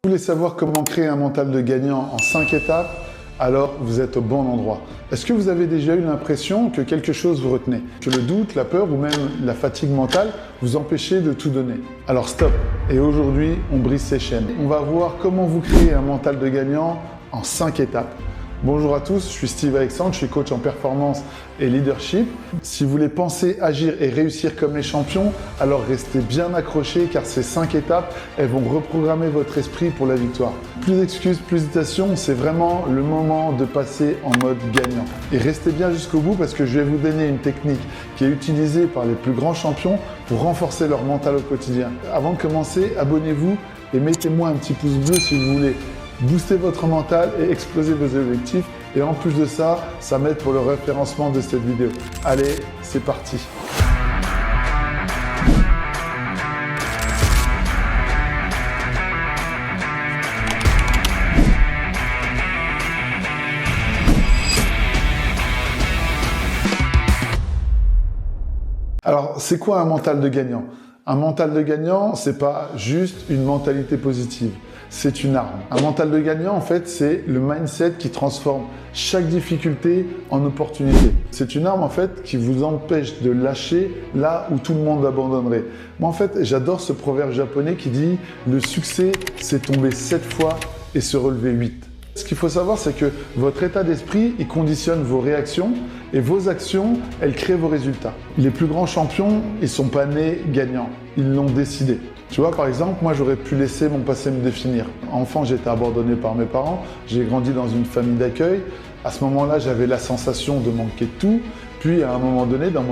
Vous voulez savoir comment créer un mental de gagnant en 5 étapes? Alors vous êtes au bon endroit. Est-ce que vous avez déjà eu l'impression que quelque chose vous retenait? Que le doute, la peur ou même la fatigue mentale vous empêchait de tout donner? Alors stop! Et aujourd'hui, on brise ces chaînes. On va voir comment vous créer un mental de gagnant en 5 étapes. Bonjour à tous, je suis Steve Alexandre, je suis coach en performance et leadership. Si vous voulez penser, agir et réussir comme les champions, alors restez bien accrochés car ces 5 étapes, elles vont reprogrammer votre esprit pour la victoire. Plus d'excuses, plus d'hésitations, c'est vraiment le moment de passer en mode gagnant. Et restez bien jusqu'au bout parce que je vais vous donner une technique qui est utilisée par les plus grands champions pour renforcer leur mental au quotidien. Avant de commencer, abonnez-vous et mettez-moi un petit pouce bleu si vous voulez booster votre mental et exploser vos objectifs. Et en plus de ça, ça m'aide pour le référencement de cette vidéo. Allez, c'est parti! Alors, c'est quoi un mental de gagnant? Un mental de gagnant, c'est pas juste une mentalité positive. C'est une arme. Un mental de gagnant, en fait, c'est le mindset qui transforme chaque difficulté en opportunité. C'est une arme, en fait, qui vous empêche de lâcher là où tout le monde abandonnerait. Moi, en fait, j'adore ce proverbe japonais qui dit « Le succès, c'est tomber 7 fois et se relever 8 ». Ce qu'il faut savoir, c'est que votre état d'esprit, il conditionne vos réactions et vos actions, elles créent vos résultats. Les plus grands champions, ils sont pas nés gagnants, ils l'ont décidé. Tu vois, par exemple, moi, j'aurais pu laisser mon passé me définir. Enfant, j'ai été abandonné par mes parents, j'ai grandi dans une famille d'accueil. À ce moment-là, j'avais la sensation de manquer de tout. Puis, à un moment donné, dans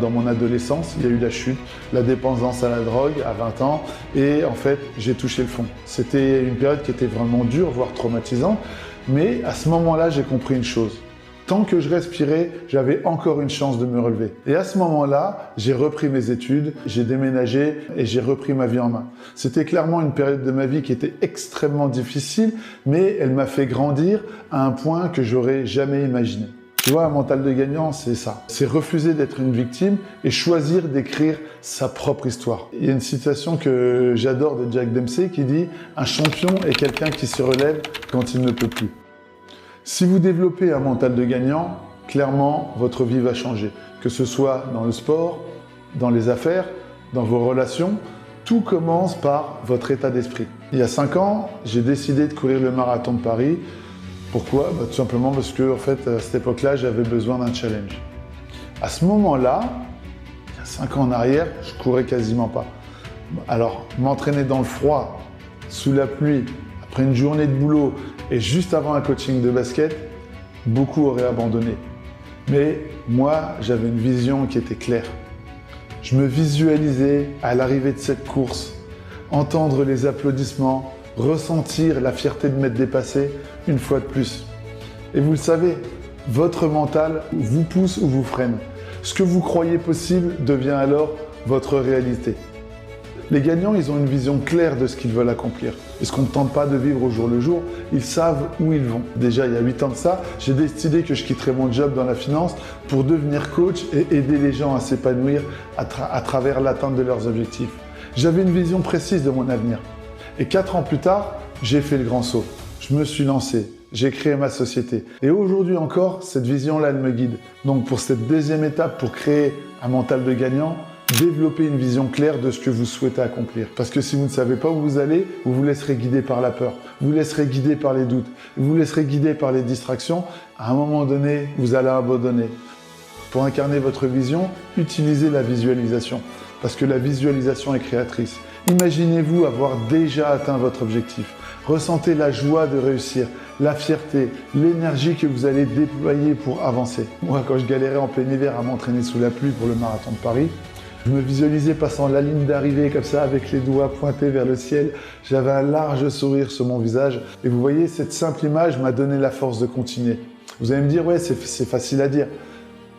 mon adolescence, il y a eu la chute, la dépendance à la drogue à 20 ans. Et en fait, j'ai touché le fond. C'était une période qui était vraiment dure, voire traumatisante. Mais à ce moment-là, j'ai compris une chose. Tant que je respirais, j'avais encore une chance de me relever. Et à ce moment-là, j'ai repris mes études, j'ai déménagé et j'ai repris ma vie en main. C'était clairement une période de ma vie qui était extrêmement difficile, mais elle m'a fait grandir à un point que j'aurais jamais imaginé. Tu vois, un mental de gagnant, c'est ça. C'est refuser d'être une victime et choisir d'écrire sa propre histoire. Il y a une citation que j'adore de Jack Dempsey qui dit « Un champion est quelqu'un qui se relève quand il ne peut plus ». Si vous développez un mental de gagnant, clairement, votre vie va changer. Que ce soit dans le sport, dans les affaires, dans vos relations, tout commence par votre état d'esprit. Il y a 5 ans, j'ai décidé de courir le marathon de Paris. Pourquoi? Tout simplement parce que, en fait, à cette époque-là, j'avais besoin d'un challenge. À ce moment-là, il y a 5 ans en arrière, je courais quasiment pas. Alors, m'entraîner dans le froid, sous la pluie, après une journée de boulot et juste avant un coaching de basket, beaucoup auraient abandonné. Mais moi, j'avais une vision qui était claire. Je me visualisais à l'arrivée de cette course, entendre les applaudissements, ressentir la fierté de m'être dépassé une fois de plus. Et vous le savez, votre mental vous pousse ou vous freine. Ce que vous croyez possible devient alors votre réalité. Les gagnants, ils ont une vision claire de ce qu'ils veulent accomplir. Et ce qu'on ne tente pas de vivre au jour le jour, ils savent où ils vont. Déjà, il y a 8 ans de ça, j'ai décidé que je quitterais mon job dans la finance pour devenir coach et aider les gens à s'épanouir à travers l'atteinte de leurs objectifs. J'avais une vision précise de mon avenir. Et 4 ans plus tard, j'ai fait le grand saut. Je me suis lancé, j'ai créé ma société. Et aujourd'hui encore, cette vision-là, elle me guide. Donc pour cette deuxième étape, pour créer un mental de gagnant, développez une vision claire de ce que vous souhaitez accomplir. Parce que si vous ne savez pas où vous allez, vous vous laisserez guider par la peur, vous vous laisserez guider par les doutes, vous vous laisserez guider par les distractions. À un moment donné, vous allez abandonner. Pour incarner votre vision, utilisez la visualisation. Parce que la visualisation est créatrice. Imaginez-vous avoir déjà atteint votre objectif. Ressentez la joie de réussir, la fierté, l'énergie que vous allez déployer pour avancer. Moi, quand je galérais en plein hiver à m'entraîner sous la pluie pour le marathon de Paris, je me visualisais passant la ligne d'arrivée comme ça avec les doigts pointés vers le ciel. J'avais un large sourire sur mon visage. Et vous voyez, cette simple image m'a donné la force de continuer. Vous allez me dire, ouais, c'est facile à dire.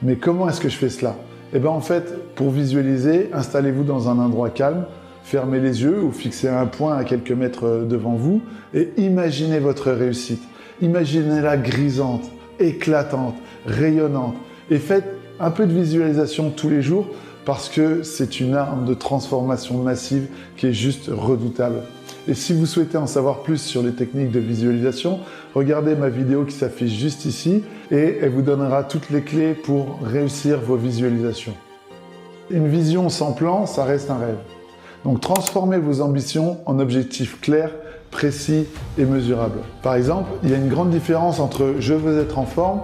Mais comment est-ce que je fais cela? Eh bien, en fait, pour visualiser, installez-vous dans un endroit calme, fermez les yeux ou fixez un point à quelques mètres devant vous et imaginez votre réussite. Imaginez-la grisante, éclatante, rayonnante. Et faites un peu de visualisation tous les jours parce que c'est une arme de transformation massive qui est juste redoutable. Et si vous souhaitez en savoir plus sur les techniques de visualisation, regardez ma vidéo qui s'affiche juste ici et elle vous donnera toutes les clés pour réussir vos visualisations. Une vision sans plan, ça reste un rêve. Donc transformez vos ambitions en objectifs clairs, précis et mesurables. Par exemple, il y a une grande différence entre « je veux être en forme »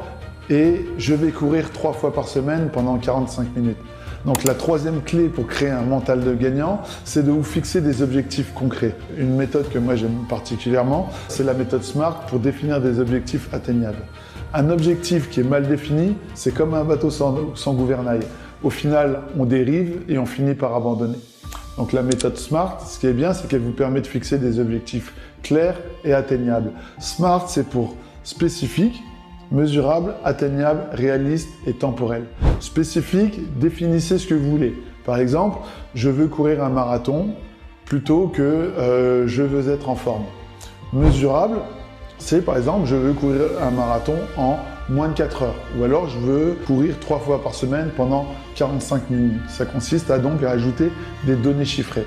et « je vais courir 3 fois par semaine pendant 45 minutes ». Donc la troisième clé pour créer un mental de gagnant, c'est de vous fixer des objectifs concrets. Une méthode que moi j'aime particulièrement, c'est la méthode SMART pour définir des objectifs atteignables. Un objectif qui est mal défini, c'est comme un bateau sans gouvernail. Au final, on dérive et on finit par abandonner. Donc la méthode SMART, ce qui est bien, c'est qu'elle vous permet de fixer des objectifs clairs et atteignables. SMART, c'est pour spécifique, mesurable, atteignable, réaliste et temporel. Spécifique, définissez ce que vous voulez. Par exemple, je veux courir un marathon plutôt que je veux être en forme. Mesurable, c'est par exemple, je veux courir un marathon en moins de 4 heures. Ou alors, je veux courir 3 fois par semaine pendant 45 minutes. Ça consiste donc à ajouter des données chiffrées.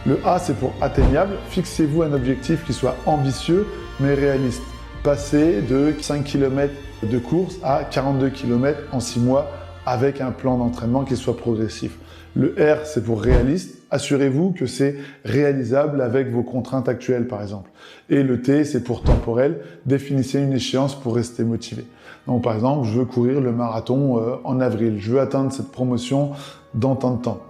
Le A, c'est pour atteignable. Fixez-vous un objectif qui soit ambitieux mais réaliste. Passer de 5 km de course à 42 km en 6 mois avec un plan d'entraînement qui soit progressif. Le R, c'est pour réaliste. Assurez-vous que c'est réalisable avec vos contraintes actuelles, par exemple. Et le T, c'est pour temporel. Définissez une échéance pour rester motivé. Donc, par exemple, je veux courir le marathon en avril. Je veux atteindre cette promotion dans tant de temps.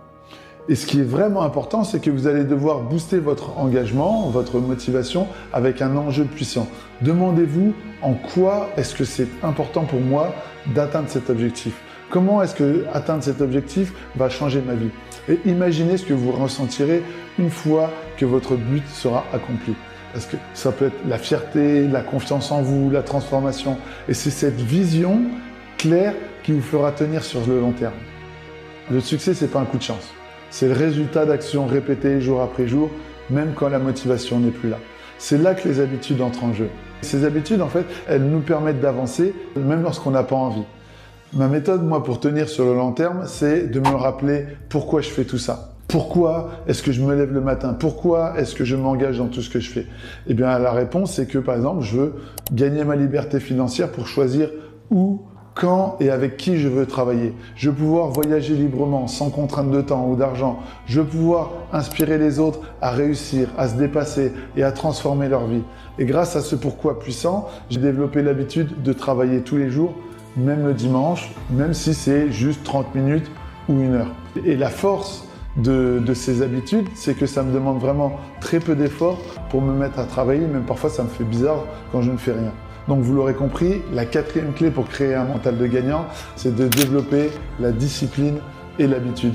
Et ce qui est vraiment important, c'est que vous allez devoir booster votre engagement, votre motivation avec un enjeu puissant. Demandez-vous en quoi est-ce que c'est important pour moi d'atteindre cet objectif. Comment est-ce que atteindre cet objectif va changer ma vie? Et imaginez ce que vous ressentirez une fois que votre but sera accompli. Parce que ça peut être la fierté, la confiance en vous, la transformation. Et c'est cette vision claire qui vous fera tenir sur le long terme. Le succès, c'est pas un coup de chance. C'est le résultat d'actions répétées jour après jour, même quand la motivation n'est plus là. C'est là que les habitudes entrent en jeu. Ces habitudes, en fait, elles nous permettent d'avancer, même lorsqu'on n'a pas envie. Ma méthode, moi, pour tenir sur le long terme, c'est de me rappeler pourquoi je fais tout ça. Pourquoi est-ce que je me lève le matin? Pourquoi est-ce que je m'engage dans tout ce que je fais? Eh bien, la réponse, c'est que, par exemple, je veux gagner ma liberté financière pour choisir où, quand et avec qui je veux travailler. Je veux pouvoir voyager librement, sans contrainte de temps ou d'argent. Je veux pouvoir inspirer les autres à réussir, à se dépasser et à transformer leur vie. Et grâce à ce pourquoi puissant, j'ai développé l'habitude de travailler tous les jours, même le dimanche, même si c'est juste 30 minutes ou 1 heure. Et la force de ces habitudes, c'est que ça me demande vraiment très peu d'efforts pour me mettre à travailler. Même parfois, ça me fait bizarre quand je ne fais rien. Donc, vous l'aurez compris, la quatrième clé pour créer un mental de gagnant, c'est de développer la discipline et l'habitude.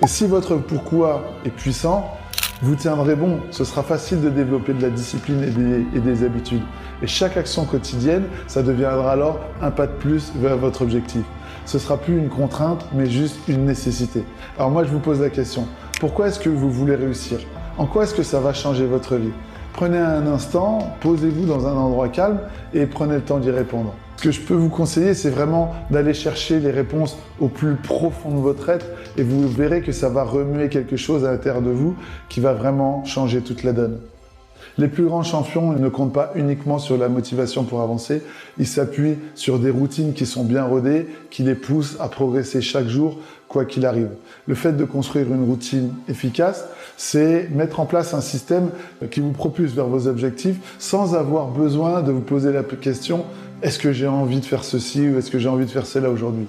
Et si votre pourquoi est puissant, vous tiendrez bon. Ce sera facile de développer de la discipline et des habitudes. Et chaque action quotidienne, ça deviendra alors un pas de plus vers votre objectif. Ce ne sera plus une contrainte, mais juste une nécessité. Alors moi, je vous pose la question. Pourquoi est-ce que vous voulez réussir? En quoi est-ce que ça va changer votre vie? Prenez un instant, posez-vous dans un endroit calme et prenez le temps d'y répondre. Ce que je peux vous conseiller, c'est vraiment d'aller chercher les réponses au plus profond de votre être et vous verrez que ça va remuer quelque chose à l'intérieur de vous qui va vraiment changer toute la donne. Les plus grands champions ne comptent pas uniquement sur la motivation pour avancer, ils s'appuient sur des routines qui sont bien rodées, qui les poussent à progresser chaque jour, quoi qu'il arrive. Le fait de construire une routine efficace, c'est mettre en place un système qui vous propulse vers vos objectifs sans avoir besoin de vous poser la question « Est-ce que j'ai envie de faire ceci ou est-ce que j'ai envie de faire cela aujourd'hui ?»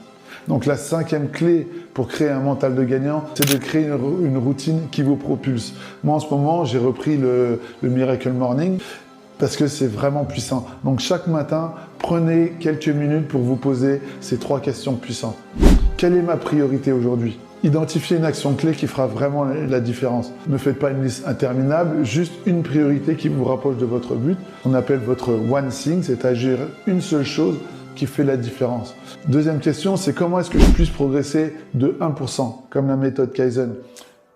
Donc la cinquième clé pour créer un mental de gagnant, c'est de créer une routine qui vous propulse. Moi, en ce moment, j'ai repris le Miracle Morning parce que c'est vraiment puissant. Donc chaque matin, prenez quelques minutes pour vous poser ces 3 questions puissantes. Quelle est ma priorité aujourd'hui? Identifiez une action clé qui fera vraiment la différence. Ne faites pas une liste interminable, juste une priorité qui vous rapproche de votre but. On appelle votre one thing, c'est agir une seule chose qui fait la différence. Deuxième question, c'est comment est-ce que je puisse progresser de 1%, comme la méthode Kaizen.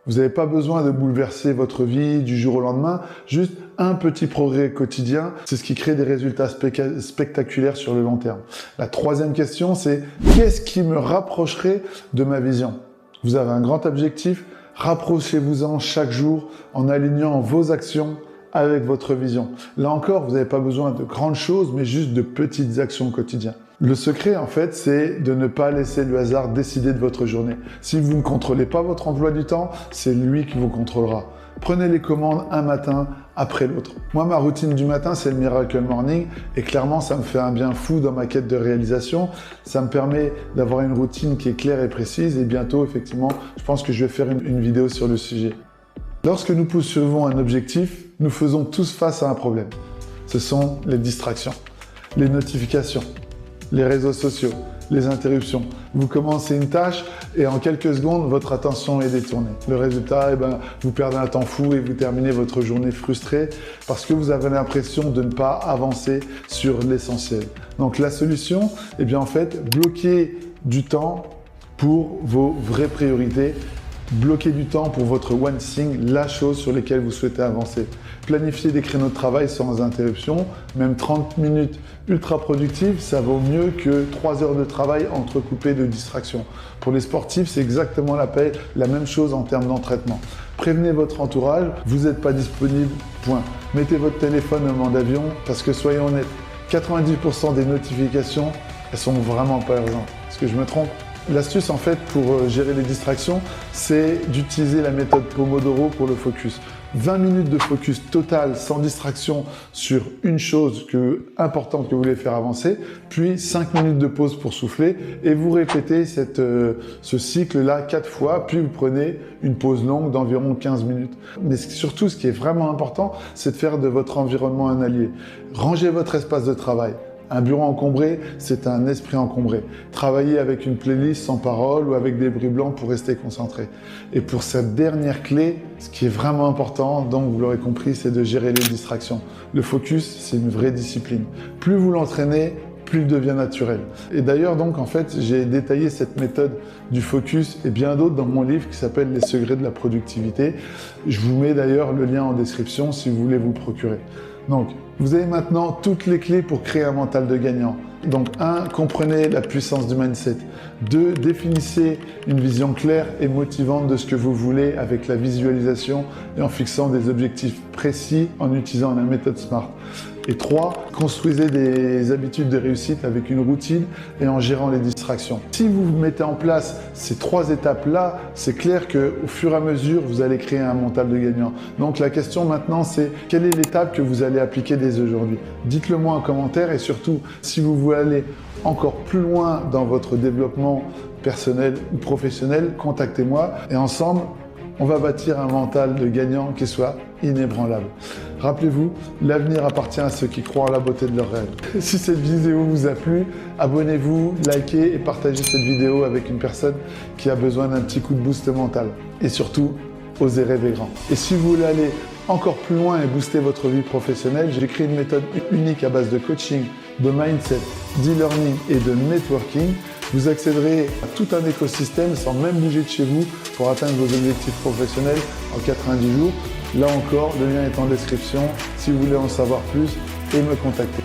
Vous n'avez pas besoin de bouleverser votre vie du jour au lendemain, juste un petit progrès quotidien, c'est ce qui crée des résultats spectaculaires sur le long terme. La troisième question, c'est qu'est-ce qui me rapprocherait de ma vision? Vous avez un grand objectif, rapprochez-vous-en chaque jour en alignant vos actions avec votre vision. Là encore, vous n'avez pas besoin de grandes choses, mais juste de petites actions au quotidien. Le secret, en fait, c'est de ne pas laisser le hasard décider de votre journée. Si vous ne contrôlez pas votre emploi du temps, c'est lui qui vous contrôlera. Prenez les commandes un matin après l'autre. Moi, ma routine du matin, c'est le Miracle Morning et clairement, ça me fait un bien fou dans ma quête de réalisation. Ça me permet d'avoir une routine qui est claire et précise et bientôt, effectivement, je pense que je vais faire une vidéo sur le sujet. Lorsque nous poursuivons un objectif, nous faisons tous face à un problème. Ce sont les distractions, les notifications, les réseaux sociaux, les interruptions. Vous commencez une tâche et en quelques secondes, votre attention est détournée. Le résultat, vous perdez un temps fou et vous terminez votre journée frustré parce que vous avez l'impression de ne pas avancer sur l'essentiel. Donc la solution, en fait, bloquer du temps pour vos vraies priorités. Bloquez du temps pour votre one thing, la chose sur laquelle vous souhaitez avancer. Planifier des créneaux de travail sans interruption, même 30 minutes ultra productives, ça vaut mieux que 3 heures de travail entrecoupées de distractions. Pour les sportifs, c'est exactement la même chose en termes d'entraînement. Prévenez votre entourage, vous n'êtes pas disponible, point. Mettez votre téléphone en mode avion parce que soyons honnêtes, 90% des notifications, elles sont vraiment pas urgentes. Est-ce que je me trompe ? L'astuce en fait pour gérer les distractions, c'est d'utiliser la méthode Pomodoro pour le focus. 20 minutes de focus total sans distraction sur une chose importante que vous voulez faire avancer, puis 5 minutes de pause pour souffler et vous répétez ce cycle-là 4 fois, puis vous prenez une pause longue d'environ 15 minutes. Mais surtout, ce qui est vraiment important, c'est de faire de votre environnement un allié. Rangez votre espace de travail. Un bureau encombré, c'est un esprit encombré. Travaillez avec une playlist sans parole ou avec des bruits blancs pour rester concentré. Et pour cette dernière clé, ce qui est vraiment important, donc vous l'aurez compris, c'est de gérer les distractions. Le focus, c'est une vraie discipline. Plus vous l'entraînez, plus il devient naturel. Et d'ailleurs, donc, en fait, j'ai détaillé cette méthode du focus et bien d'autres dans mon livre qui s'appelle Les secrets de la productivité. Je vous mets d'ailleurs le lien en description si vous voulez vous le procurer. Donc, vous avez maintenant toutes les clés pour créer un mental de gagnant. Donc, 1. Comprenez la puissance du mindset. 2. Définissez une vision claire et motivante de ce que vous voulez avec la visualisation et en fixant des objectifs précis en utilisant la méthode SMART. Et 3. Construisez des habitudes de réussite avec une routine et en gérant les distractions. Si vous mettez en place ces 3 étapes-là, c'est clair qu'au fur et à mesure, vous allez créer un mental de gagnant. Donc la question maintenant, c'est quelle est l'étape que vous allez appliquer dès aujourd'hui? Dites-le moi en commentaire et surtout, si vous voulez aller encore plus loin dans votre développement personnel ou professionnel, contactez-moi et ensemble, on va bâtir un mental de gagnant qui soit inébranlable. Rappelez-vous, l'avenir appartient à ceux qui croient en la beauté de leurs rêves. Si cette vidéo vous a plu, abonnez-vous, likez et partagez cette vidéo avec une personne qui a besoin d'un petit coup de boost mental. Et surtout, osez rêver grand. Et si vous voulez aller encore plus loin et booster votre vie professionnelle, j'ai créé une méthode unique à base de coaching, de mindset, d'e-learning et de networking. Vous accéderez à tout un écosystème sans même bouger de chez vous pour atteindre vos objectifs professionnels en 90 jours. Là encore, le lien est en description si vous voulez en savoir plus et me contacter.